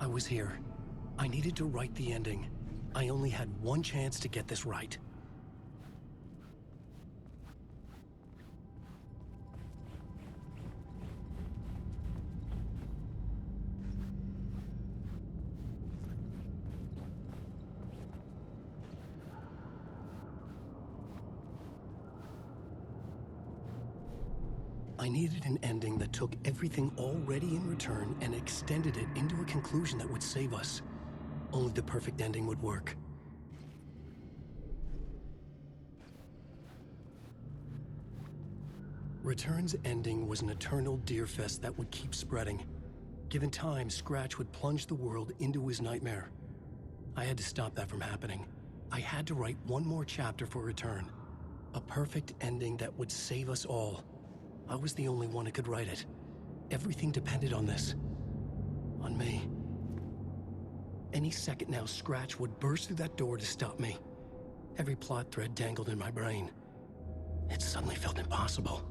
I was here. I needed to write the ending. I only had one chance to get this right. I needed an ending that took everything already in return and extended it into a conclusion that would save us. Only the perfect ending would work. Return's ending was an eternal deerfest that would keep spreading. Given time, Scratch would plunge the world into his nightmare. I had to stop that from happening. I had to write one more chapter for Return. A perfect ending that would save us all. I was the only one who could write it. Everything depended on this. On me. Any second now, Scratch would burst through that door to stop me. Every plot thread dangled in my brain. It suddenly felt impossible.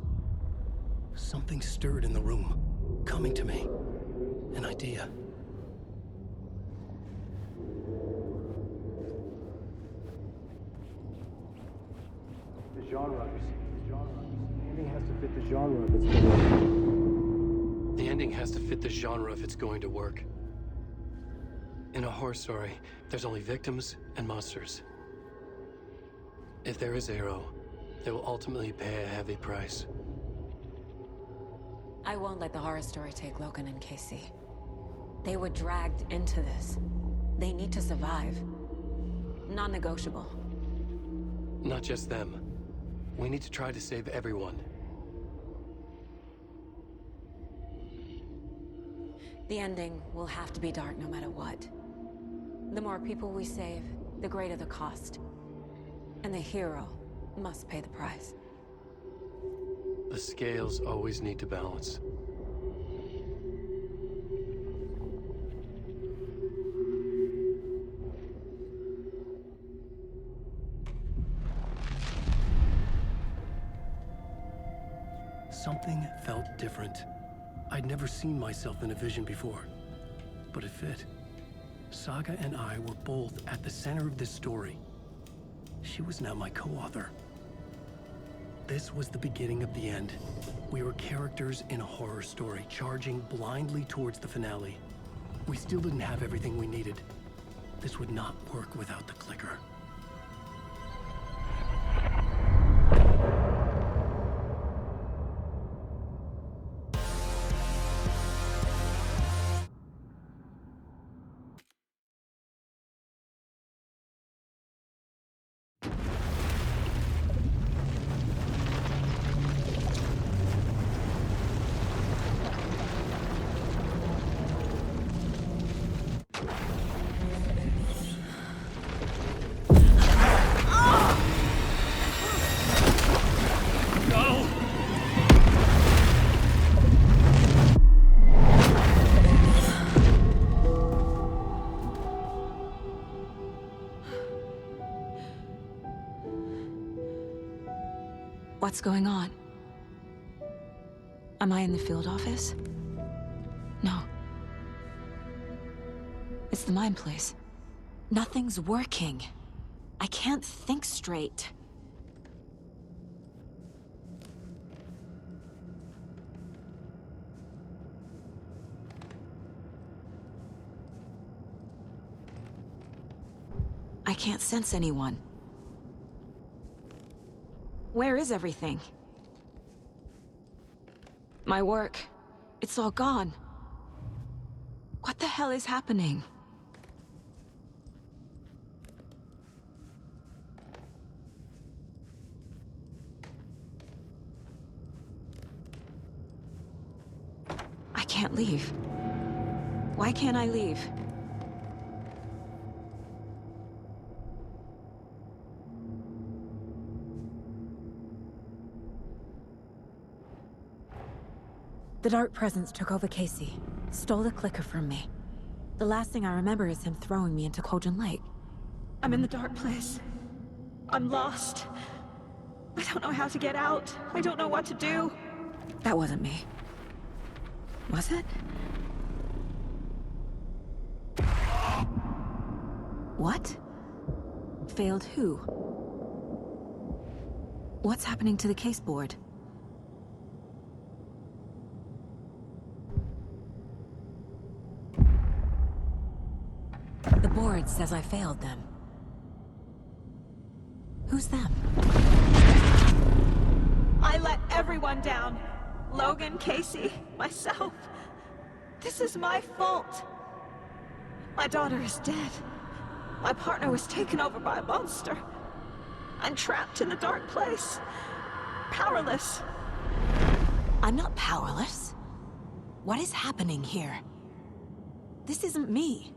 Something stirred in the room, coming to me. An idea. The genre. The ending has to fit the genre if it's going to work. The ending has to fit the genre if it's going to work. In a horror story, there's only victims and monsters. If there is Arrow, they will ultimately pay a heavy price. I won't let the horror story take Logan and Casey. They were dragged into this. They need to survive. Non-negotiable. Not just them. We need to try to save everyone. The ending will have to be dark no matter what. The more people we save, the greater the cost. And the hero must pay the price. The scales always need to balance. Something felt different. I'd never seen myself in a vision before, but it fit. Saga and I were both at the center of this story. She was now my co-author. This was the beginning of the end. We were characters in a horror story, charging blindly towards the finale. We still didn't have everything we needed. This would not work without the clicker. What's going on? Am I in the field office? No. It's the mine place. Nothing's working. I can't think straight. I can't sense anyone. Where is everything? My work, it's all gone. What the hell is happening? I can't leave. Why can't I leave? The Dark Presence took over Casey, stole the clicker from me. The last thing I remember is him throwing me into Cauldron Lake. I'm in the dark place. I'm lost. I don't know how to get out. I don't know what to do. That wasn't me. Was it? What? Failed who? What's happening to the case board? The board says I failed them. Who's them? I let everyone down. Logan, Casey, myself. This is my fault. My daughter is dead. My partner was taken over by a monster. I'm trapped in the dark place. Powerless. I'm not powerless. What is happening here? This isn't me.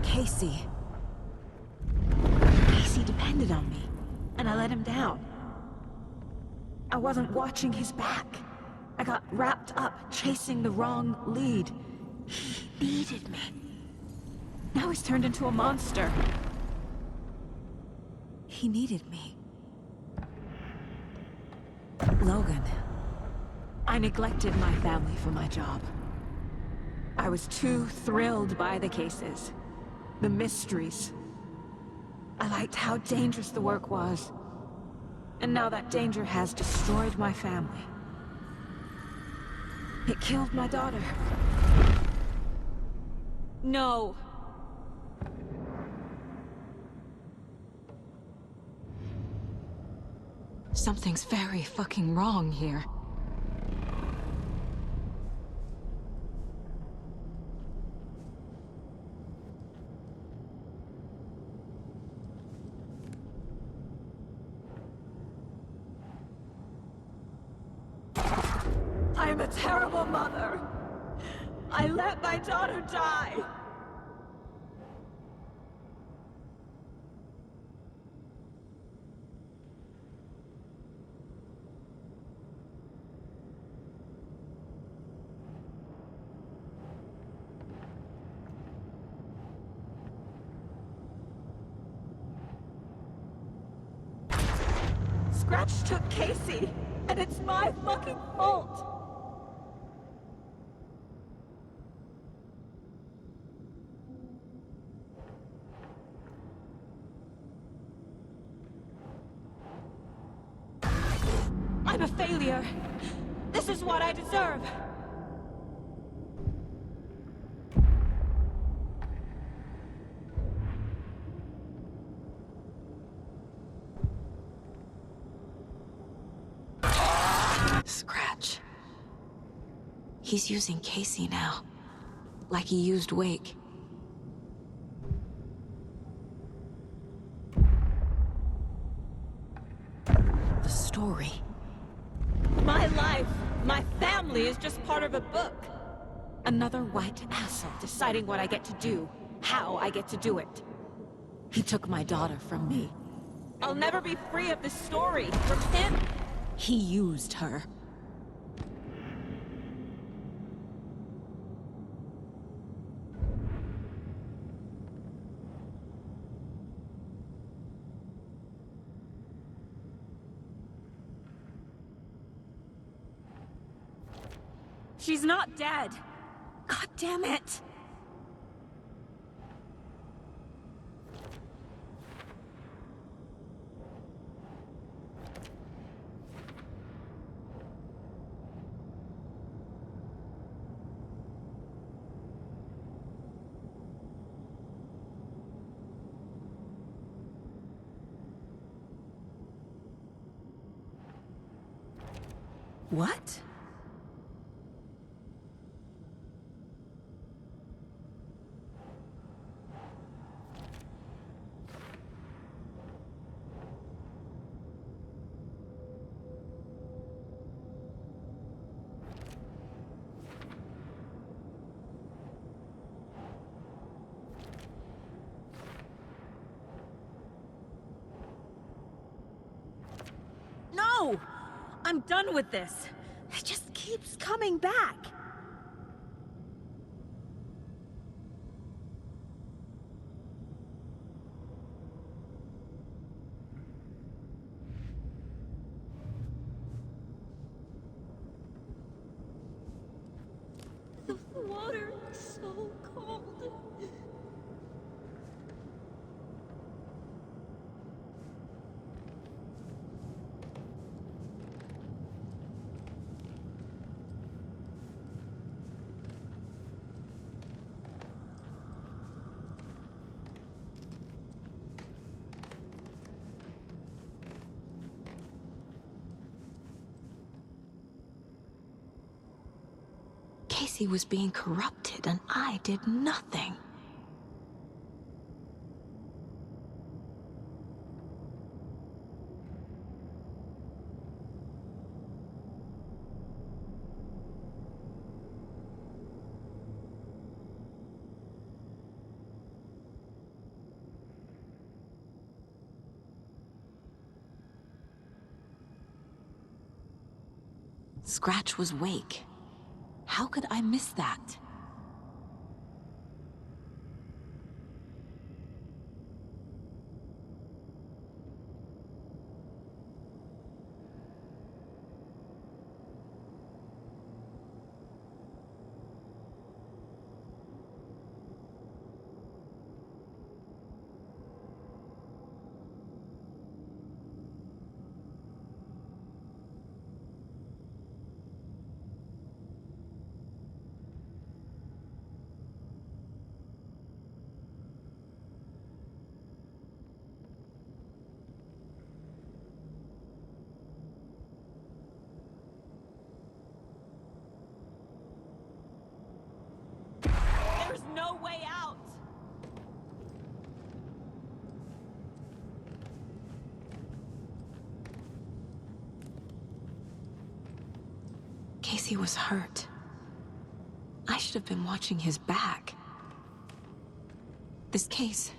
Casey. Casey depended on me, and I let him down. I wasn't watching his back. I got wrapped up chasing the wrong lead. He needed me. Now he's turned into a monster. He needed me. Logan. I neglected my family for my job. I was too thrilled by the cases. The mysteries. I liked how dangerous the work was. And now that danger has destroyed my family. It killed my daughter. No. Something's very fucking wrong here. I'm a terrible mother. I let my daughter die. Scratch took Casey, and it's my fucking fault. I'm a failure. This is what I deserve. Scratch. He's using Casey now. Like he used Wake. The story. My life, my family is just part of a book. Another white asshole deciding what I get to do, how I get to do it. He took my daughter from me. I'll never be free of this story from him. He used her. She's not dead. God damn it! What? No! I'm done with this. It just keeps coming back. The water is so cold. Casey was being corrupted, and I did nothing. Scratch was Wake. How could I miss that? There's no way out! Casey was hurt. I should have been watching his back. This case,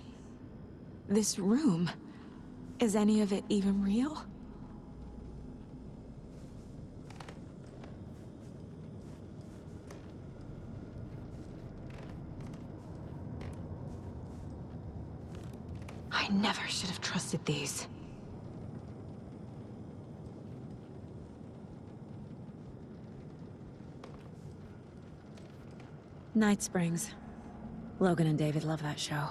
this room, is any of it even real? I never should have trusted these. Night Springs. Logan and David love that show.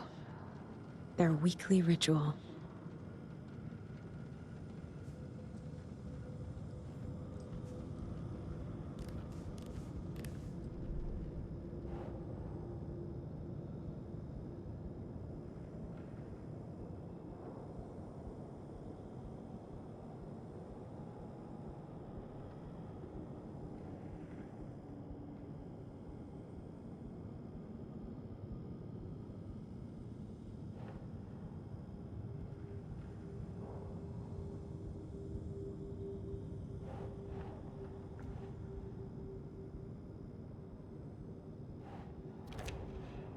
Their weekly ritual.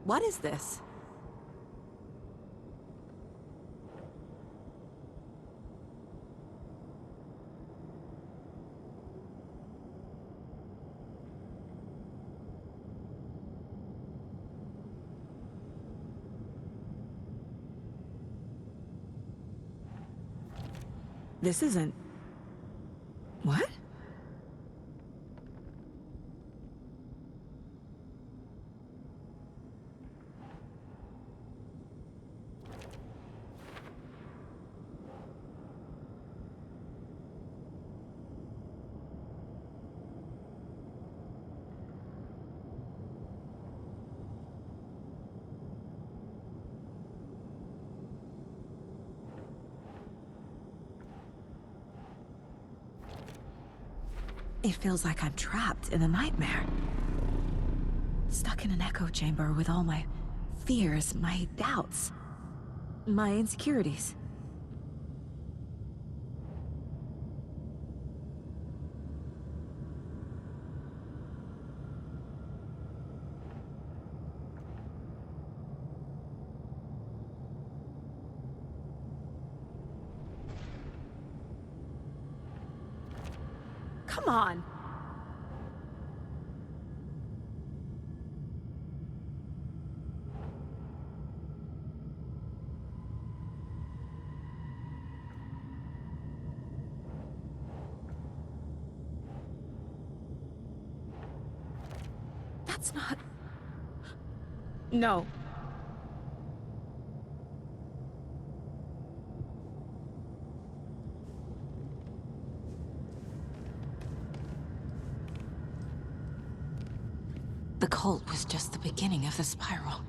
What is this? This isn't... What? It feels like I'm trapped in a nightmare. Stuck in an echo chamber with all my fears, my doubts, my insecurities. Come on! That's not... No. The cult was just the beginning of the spiral.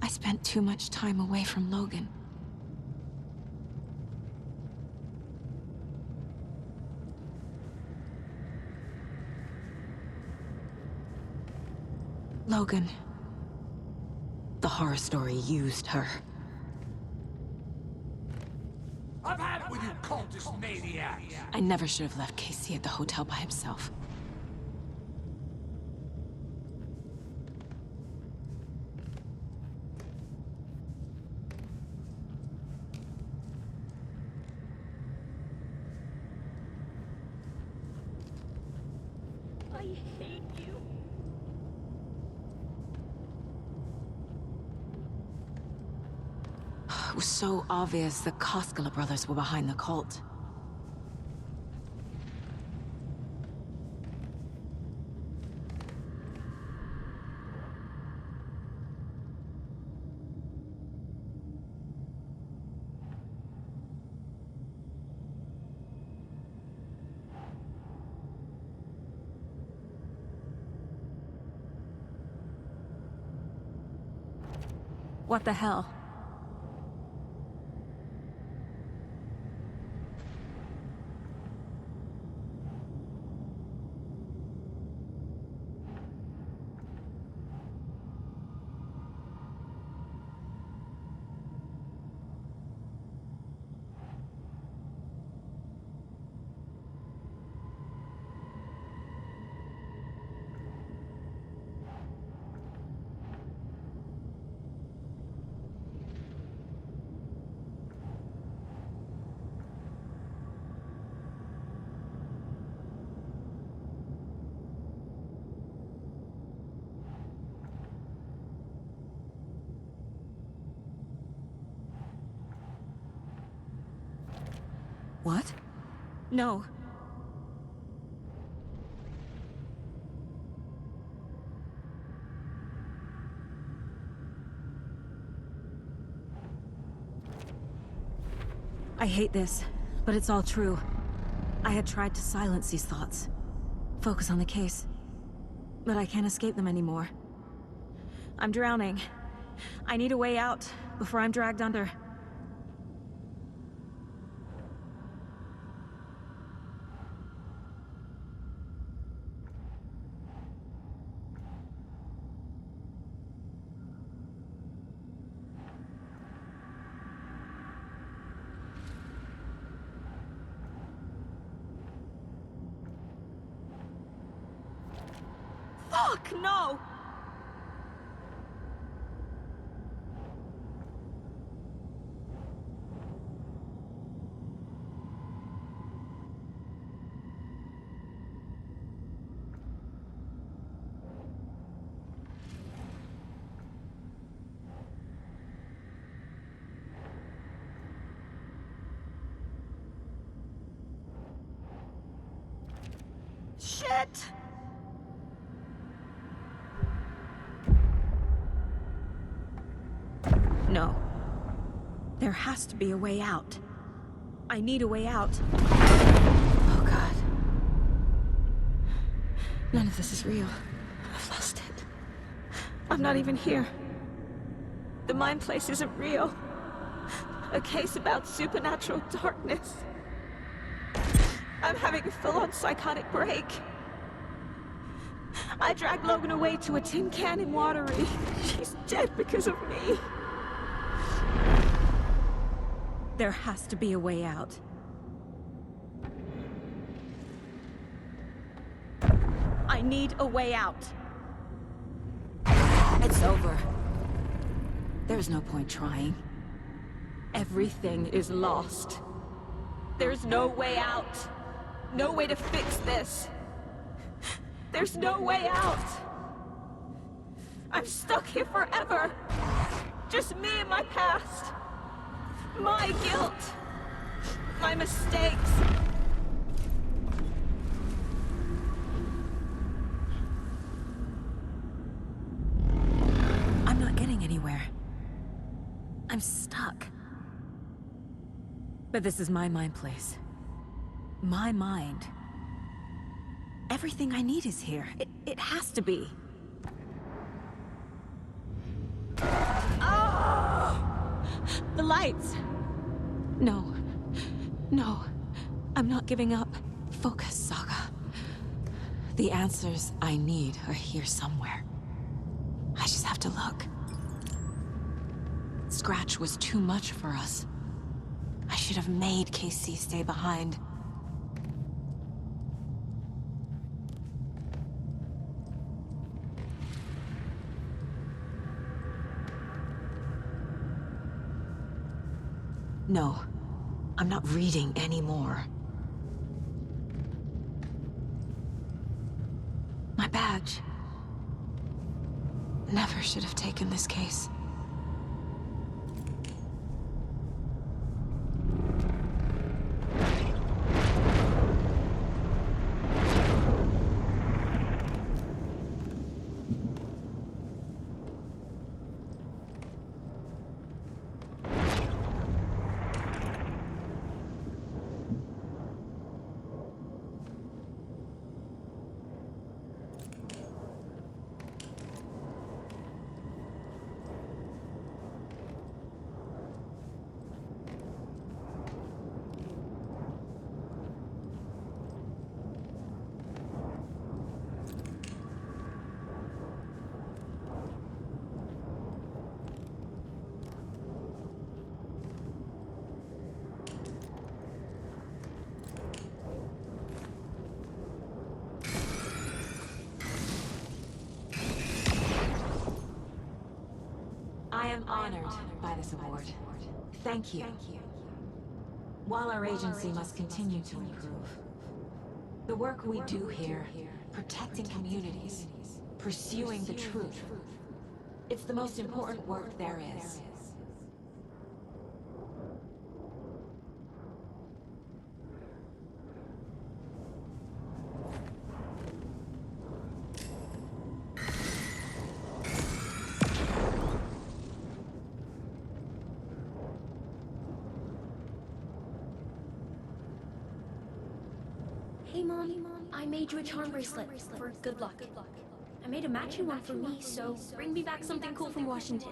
I spent too much time away from Logan. Logan. The horror story used her. I've had it with you cultist maniacs! I never should have left Casey at the hotel by himself. I hate you. It was so obvious the Koskela brothers were behind the cult. What the hell? What? No. I hate this, but it's all true. I had tried to silence these thoughts. Focus on the case. But I can't escape them anymore. I'm drowning. I need a way out before I'm dragged under. Fuck, no! Shit! No. There has to be a way out. I need a way out. Oh, God. None of this is real. I've lost it. I'm not even here. The mind place isn't real. A case about supernatural darkness. I'm having a full-on psychotic break. I dragged Logan away to a tin can in Watery. She's dead because of me. There has to be a way out. I need a way out. It's over. There's no point trying. Everything is lost. There's no way out. No way to fix this. There's no way out. I'm stuck here forever. Just me and my past. My guilt. My mistakes. I'm not getting anywhere. I'm stuck. But this is my mind place. My mind. Everything I need is here. It has to be. The lights! No. No. I'm not giving up. Focus, Saga. The answers I need are here somewhere. I just have to look. Scratch was too much for us. I should have made Casey stay behind. No, I'm not reading anymore. My badge. Never should have taken this case. I am honored by this award. Thank you. While our agency must continue to improve, the work we do here, protecting communities, pursuing the truth, it's the most important work there is. Hey Mom, I made you a charm bracelet for good luck. I made a matching one for me, so bring me back something cool from Washington.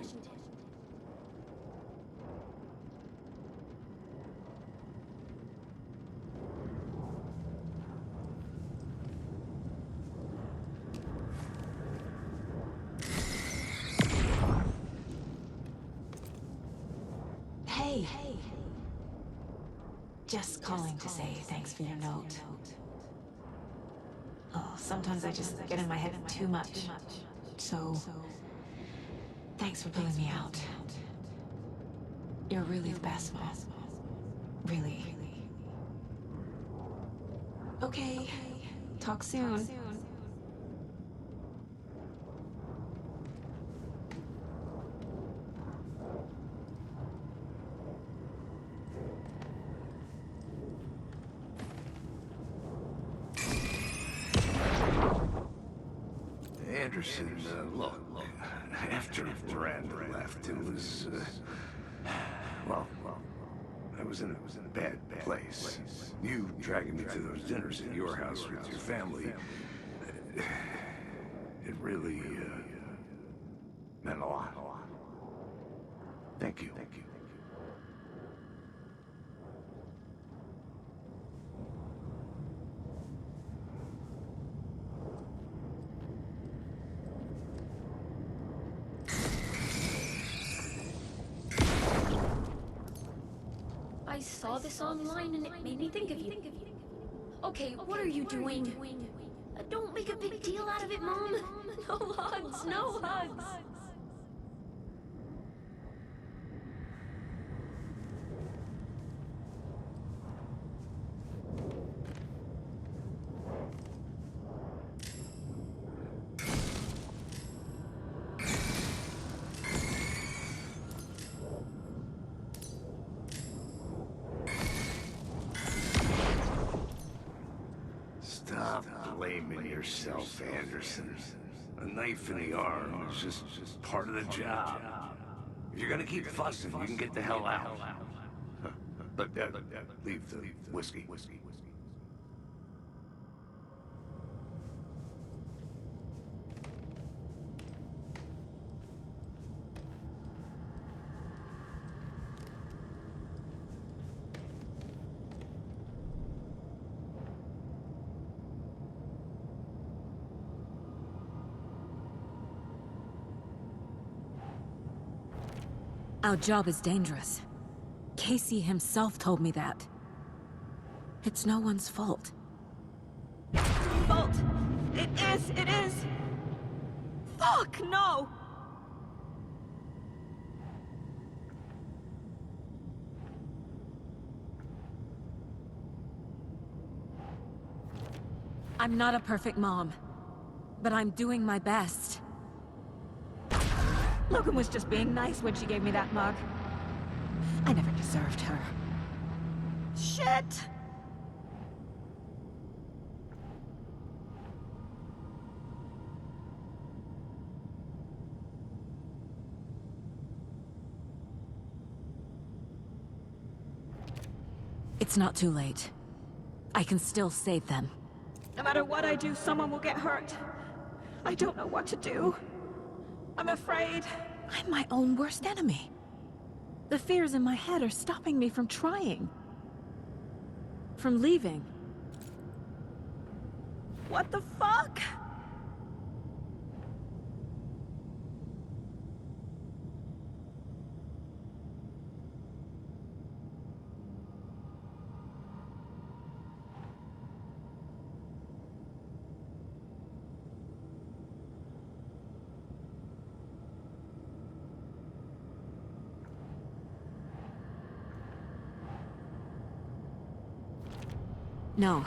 Hey. Just calling to say thanks for your note. Oh, sometimes I just get in my head too much. So, thanks for pulling me out. You're really the best, Mom. Really. Okay. Talk soon. Anderson, look, after Miranda left, it was, well, I was in a bad place. You dragging me to those dinners at your house with your family, it really, meant a lot. Thank you. I saw this online and it made me think of you. Okay, what are you doing? Don't make a big deal out of it, Mom. No hugs, no hugs. yourself, Anderson. A knife in the arm is just part of the job. If you're gonna keep fussing, you can get the hell out. But leave the whiskey. Our job is dangerous. Casey himself told me that. It's no one's fault. Fault! It is! Fuck, no! I'm not a perfect mom, but I'm doing my best. Logan was just being nice when she gave me that mug. I never deserved her. Shit! It's not too late. I can still save them. No matter what I do, someone will get hurt. I don't know what to do. I'm afraid. I'm my own worst enemy. The fears in my head are stopping me from trying. From leaving. What the fuck? No.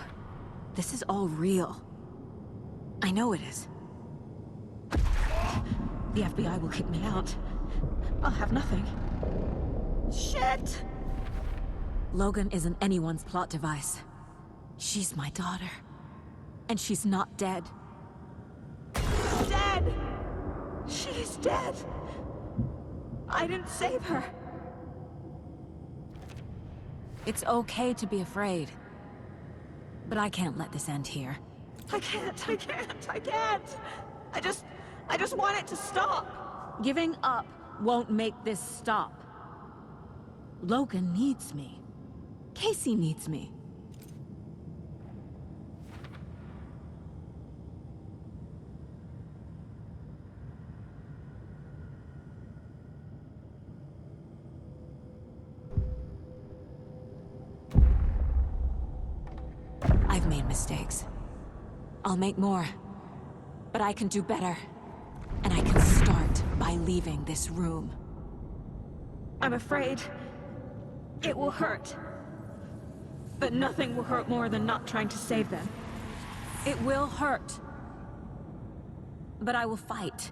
This is all real. I know it is. The FBI will kick me out. I'll have nothing. Shit! Logan isn't anyone's plot device. She's my daughter. And she's not dead. Dead! She's dead! I didn't save her. It's okay to be afraid. But I can't let this end here. I can't. I just want it to stop. Giving up won't make this stop. Logan needs me. Casey needs me. I've made mistakes. I'll make more. But I can do better. And I can start by leaving this room. I'm afraid it will hurt. But nothing will hurt more than not trying to save them. It will hurt. But I will fight.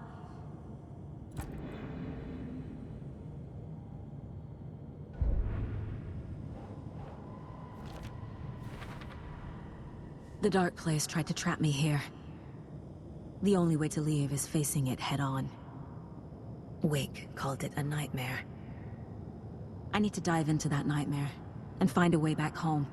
The Dark Place tried to trap me here. The only way to leave is facing it head-on. Wake called it a nightmare. I need to dive into that nightmare and find a way back home.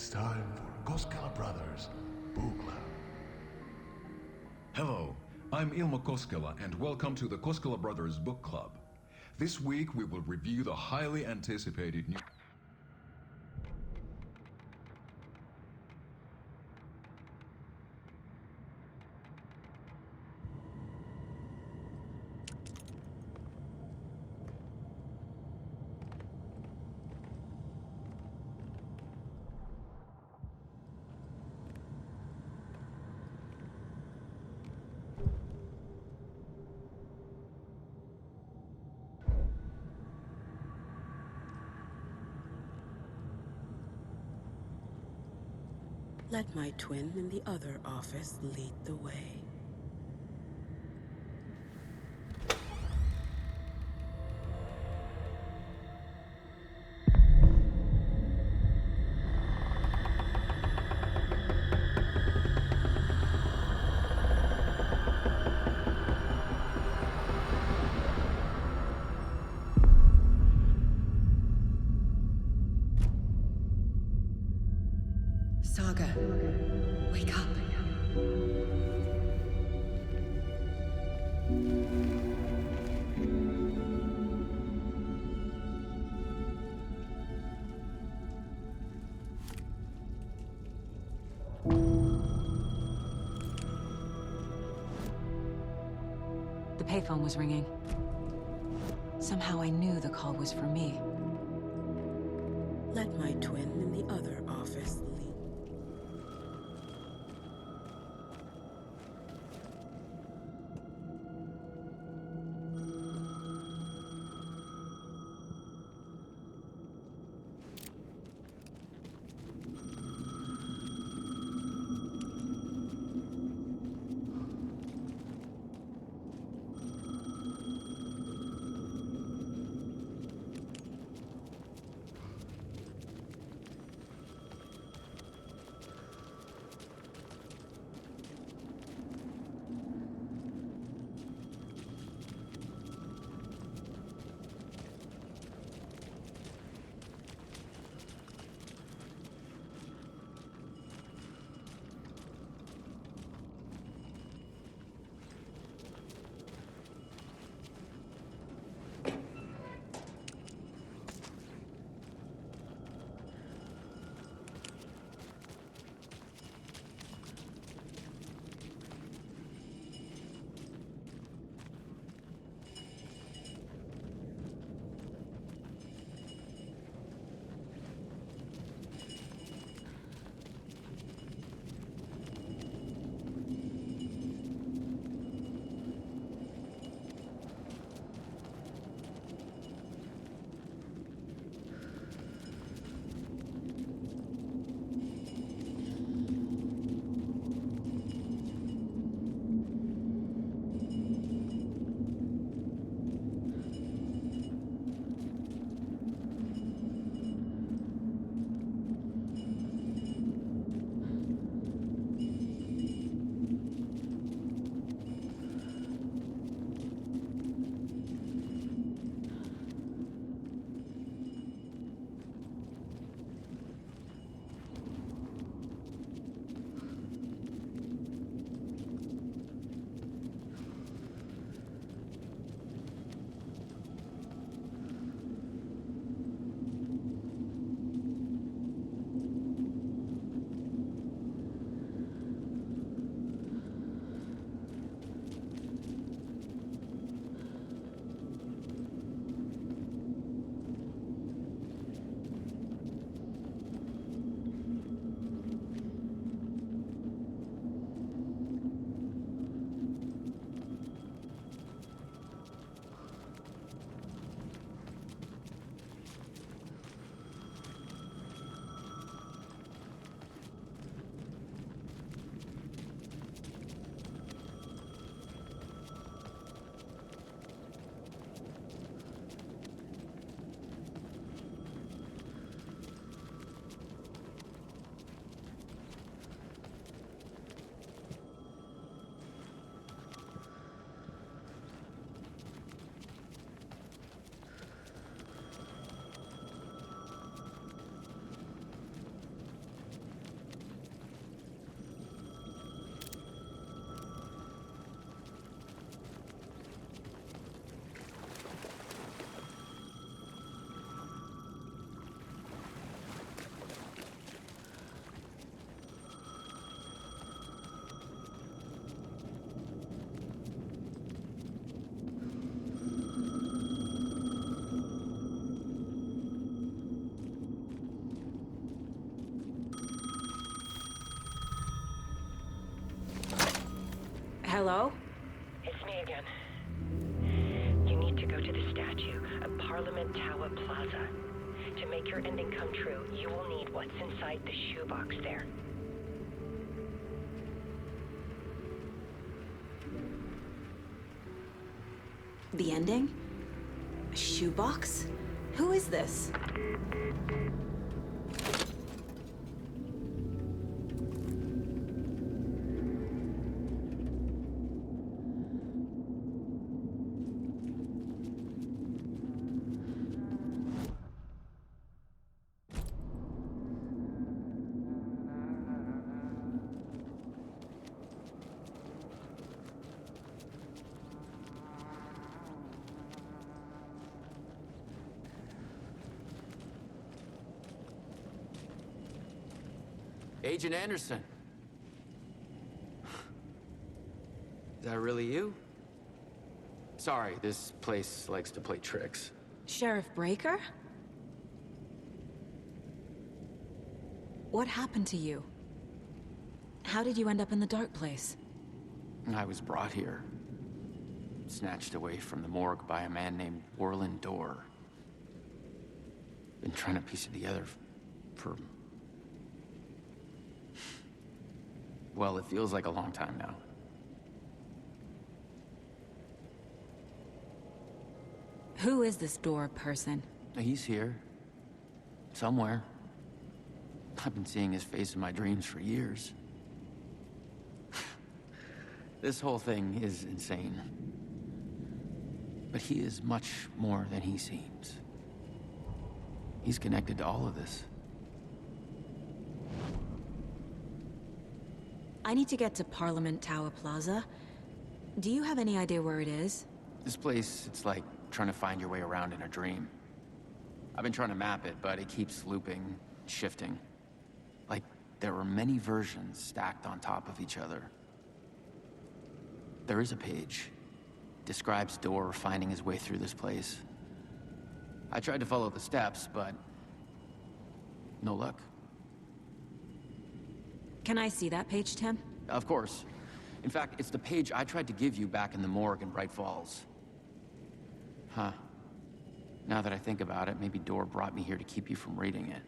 It's time for Koskela Brothers Book Club. Hello, I'm Ilmo Koskela, and welcome to the Koskela Brothers Book Club. This week we will review the highly anticipated new... Let my twin in the other office lead the way. Saga, wake up. The payphone was ringing. Somehow I knew the call was for me. Let my twin in the other office lead. Hello? It's me again. You need to go to the statue of Parliament Tower Plaza. To make your ending come true, you will need what's inside the shoebox there. The ending? A shoebox? Who is this? Agent Anderson. Is that really you? Sorry, this place likes to play tricks. Sheriff Breaker? What happened to you? How did you end up in the dark place? I was brought here. Snatched away from the morgue by a man named Warlin Dorr. Been trying to piece it together for... well, it feels like a long time now. Who is this Dorr person? He's here. Somewhere. I've been seeing his face in my dreams for years. This whole thing is insane. But he is much more than he seems. He's connected to all of this. I need to get to Parliament Tower Plaza. Do you have any idea where it is? This place, it's like trying to find your way around in a dream. I've been trying to map it, but it keeps looping, shifting. Like there were many versions stacked on top of each other. There is a page. Describes Dorr finding his way through this place. I tried to follow the steps, but no luck. Can I see that page, Tim? Of course. In fact, it's the page I tried to give you back in the morgue in Bright Falls. Huh. Now that I think about it, maybe Dorr brought me here to keep you from reading it.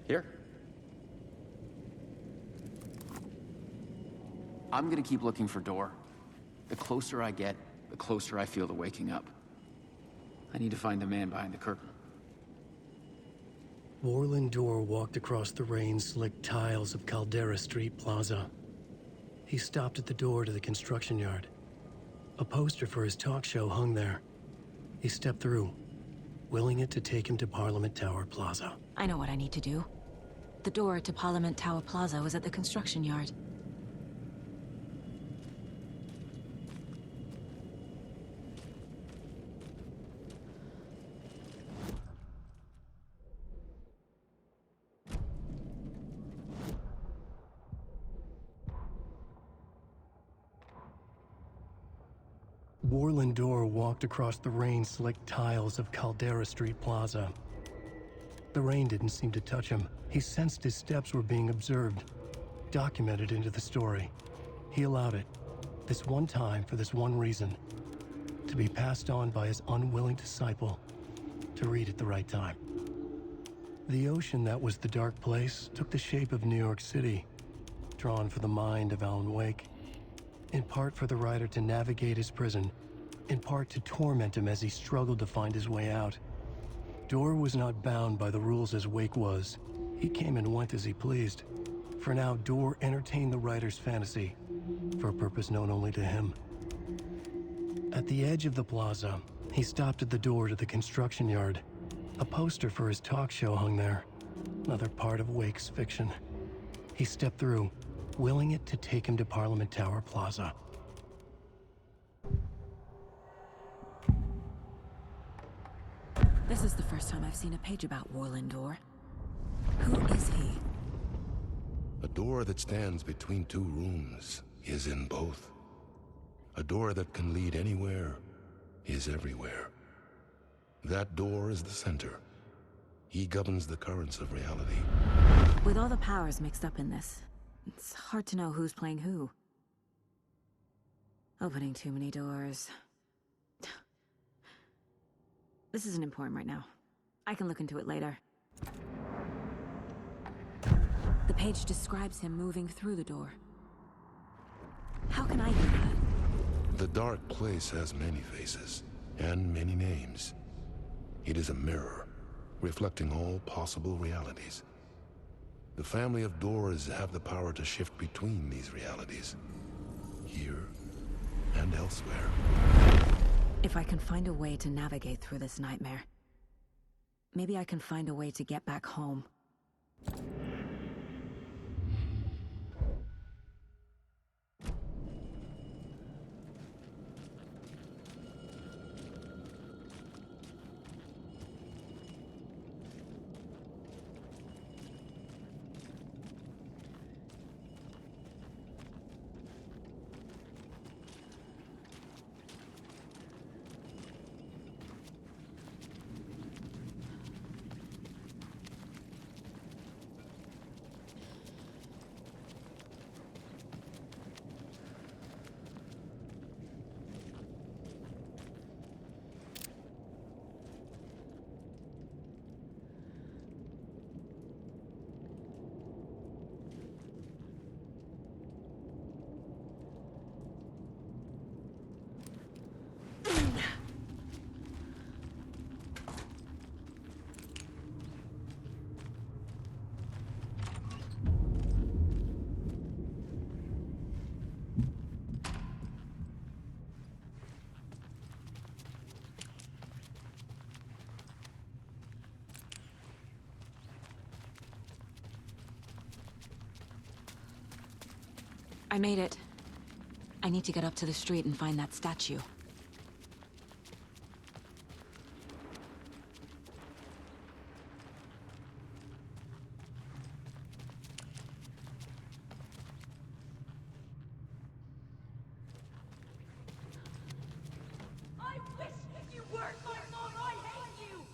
Here. I'm gonna keep looking for Dorr. The closer I get, the closer I feel to waking up. I need to find the man behind the curtain. Warlin Dorr walked across the rain-slicked tiles of Caldera Street Plaza. He stopped at the door to the construction yard. A poster for his talk show hung there. He stepped through, willing it to take him to Parliament Tower Plaza. I know what I need to do. The door to Parliament Tower Plaza was at the construction yard. Warlin Dorr walked across the rain-slicked tiles of Caldera Street Plaza. The rain didn't seem to touch him. He sensed his steps were being observed, documented into the story. He allowed it, this one time for this one reason, to be passed on by his unwilling disciple, to read at the right time. The ocean that was the dark place took the shape of New York City, drawn for the mind of Alan Wake. In part for the writer to navigate his prison, in part to torment him as he struggled to find his way out. Dorr was not bound by the rules as Wake was. He came and went as he pleased. For now, Dorr entertained the writer's fantasy, for a purpose known only to him. At the edge of the plaza, he stopped at the door to the construction yard. A poster for his talk show hung there, another part of Wake's fiction. He stepped through, willing it to take him to Parliament Tower Plaza. This is the first time I've seen a page about Warlin Dorr. Who is he? A door that stands between two rooms is in both. A door that can lead anywhere is everywhere. That door is the center. He governs the currents of reality. With all the powers mixed up in this, It's hard to know who's playing who. Opening too many doors. This isn't important right now. I can look into it later. The page describes him moving through the door. How can I do that? The dark place has many faces, and many names. It is a mirror, reflecting all possible realities. The family of doors have the power to shift between these realities, here and elsewhere. If I can find a way to navigate through this nightmare, maybe I can find a way to get back home. I made it. I need to get up to the street and find that statue. I wish you weren't my mom! I hate you!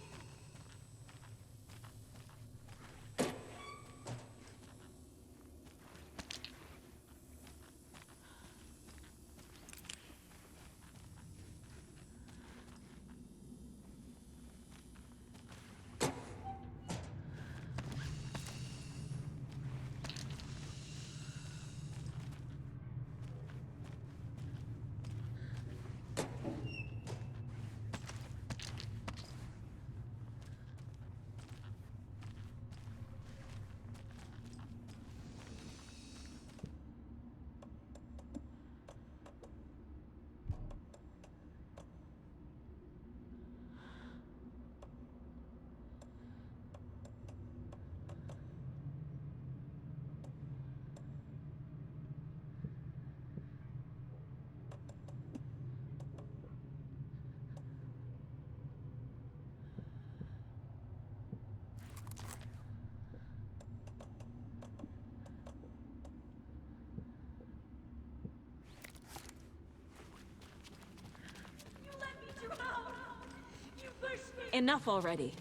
Enough already.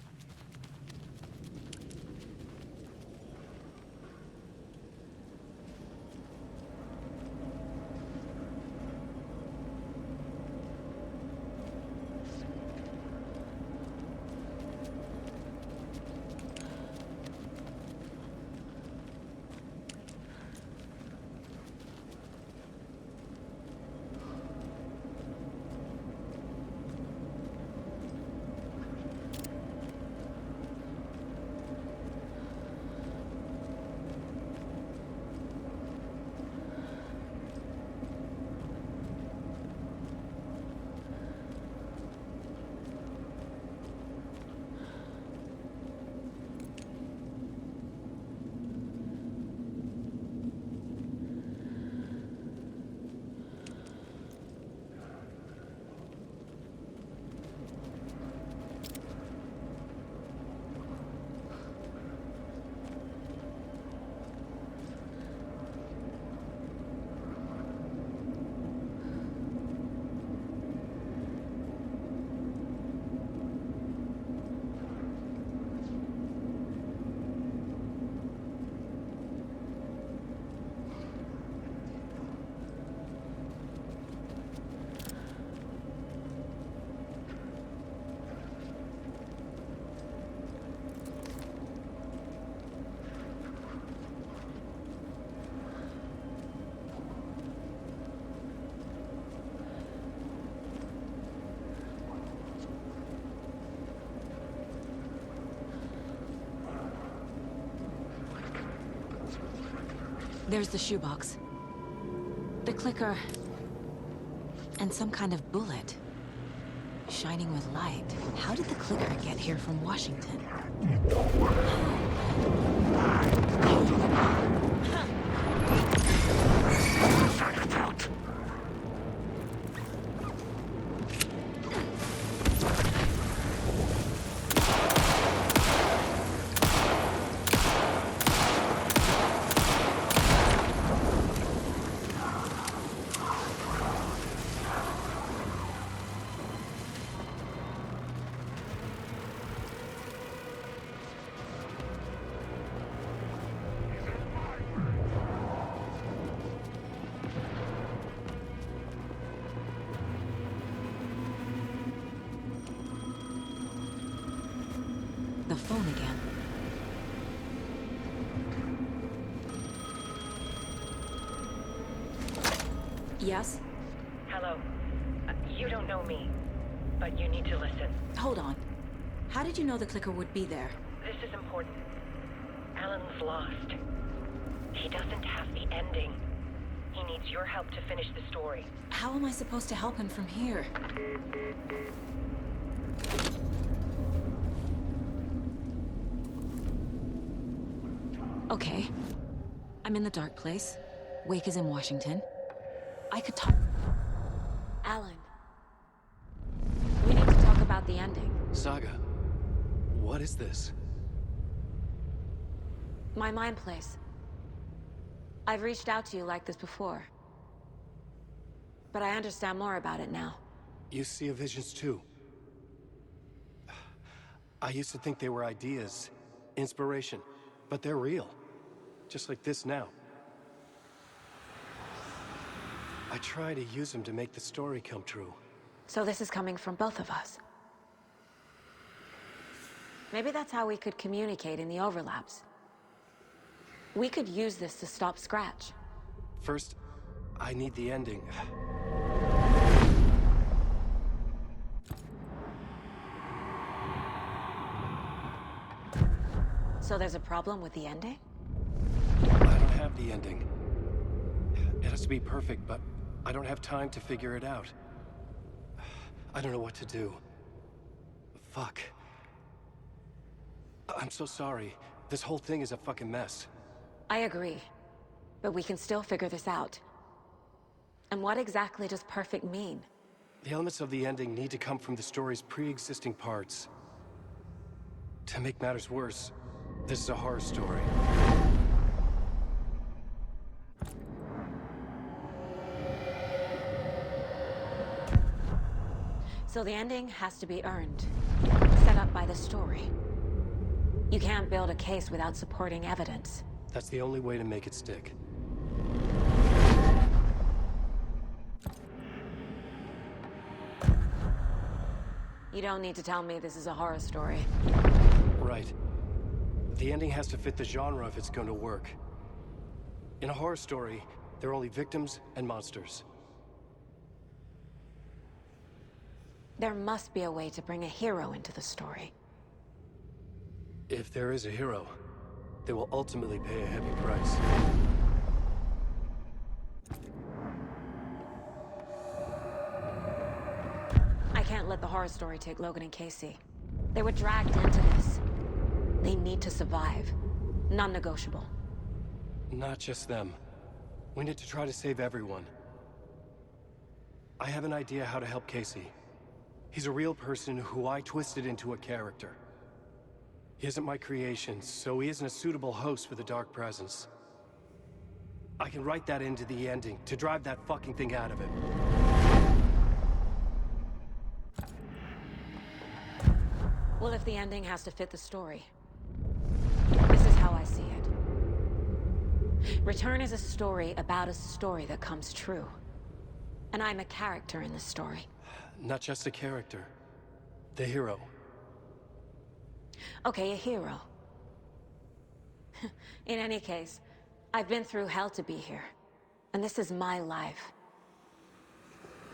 There's the shoebox. The clicker. And some kind of bullet. Shining with light. How did the clicker get here from Washington? The phone again. Yes? Hello. You don't know me, but you need to listen. Hold on. How did you know the clicker would be there? This is important. Alan's lost. He doesn't have the ending. He needs your help to finish the story. How am I supposed to help him from here? Okay. I'm in the dark place. Wake is in Washington. I could talk... Alan. We need to talk about the ending. Saga, what is this? My mind place. I've reached out to you like this before. But I understand more about it now. You see visions too. I used to think they were ideas, inspiration, but they're real. Just like this now. I try to use them to make the story come true. So this is coming from both of us. Maybe that's how we could communicate in the overlaps. We could use this to stop Scratch. First, I need the ending. So there's a problem with the ending? I don't have the ending. It has to be perfect, but I don't have time to figure it out. I don't know what to do. Fuck. I'm so sorry. This whole thing is a fucking mess. I agree. But we can still figure this out. And what exactly does perfect mean? The elements of the ending need to come from the story's pre-existing parts. To make matters worse, this is a horror story. So the ending has to be earned. Set up by the story. You can't build a case without supporting evidence. That's the only way to make it stick. You don't need to tell me this is a horror story. Right. The ending has to fit the genre if it's going to work. In a horror story, there are only victims and monsters. There must be a way to bring a hero into the story. If there is a hero, they will ultimately pay a heavy price. I can't let the horror story take Logan and Casey. They were dragged into this. They need to survive. Non-negotiable. Not just them. We need to try to save everyone. I have an idea how to help Casey. He's a real person who I twisted into a character. He isn't my creation, so he isn't a suitable host for the Dark Presence. I can write that into the ending to drive that fucking thing out of him. Well, if the ending has to fit the story, this is how I see it. Return is a story about a story that comes true. And I'm a character in the story. Not just a character. The hero. Okay, a hero. In any case, I've been through hell to be here. And this is my life.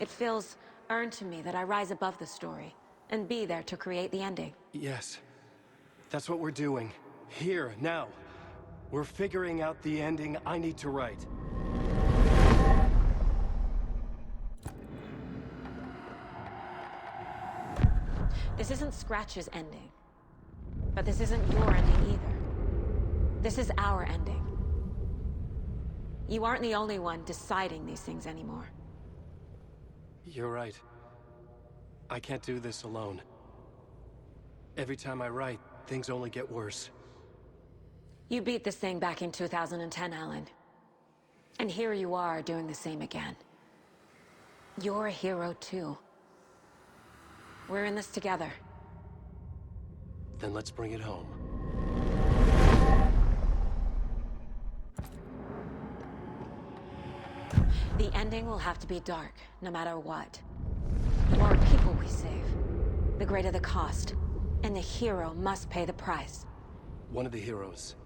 It feels earned to me that I rise above the story and be there to create the ending. Yes. That's what we're doing. Here, now. We're figuring out the ending I need to write. This isn't Scratch's ending. But this isn't your ending either. This is our ending. You aren't the only one deciding these things anymore. You're right. I can't do this alone. Every time I write, things only get worse. You beat this thing back in 2010, Alan. And here you are doing the same again. You're a hero too. We're in this together. Then let's bring it home. The ending will have to be dark, no matter what. The more people we save, the greater the cost. And the hero must pay the price. One of the heroes.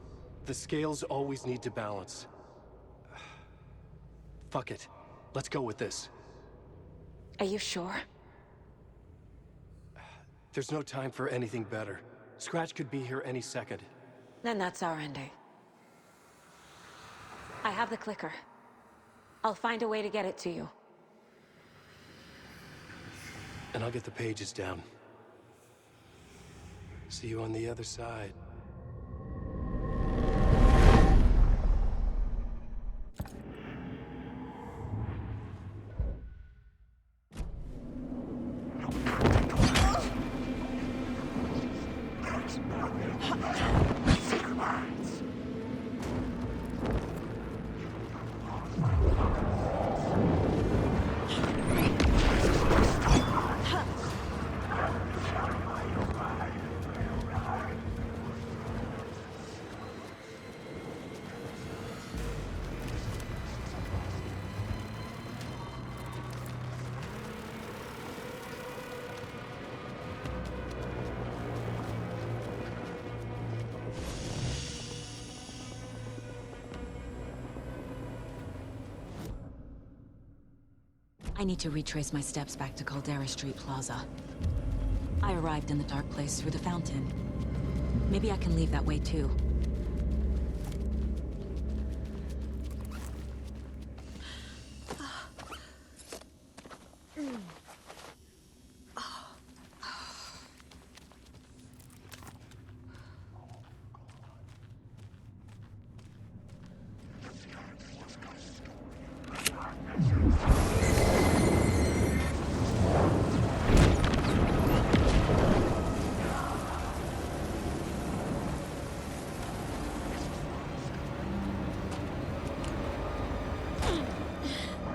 The scales always need to balance. Fuck it. Let's go with this. Are you sure? There's no time for anything better. Scratch could be here any second. Then that's our ending. I have the clicker. I'll find a way to get it to you. And I'll get the pages down. See you on the other side. I need to retrace my steps back to Caldera Street Plaza. I arrived in the dark place through the fountain. Maybe I can leave that way too.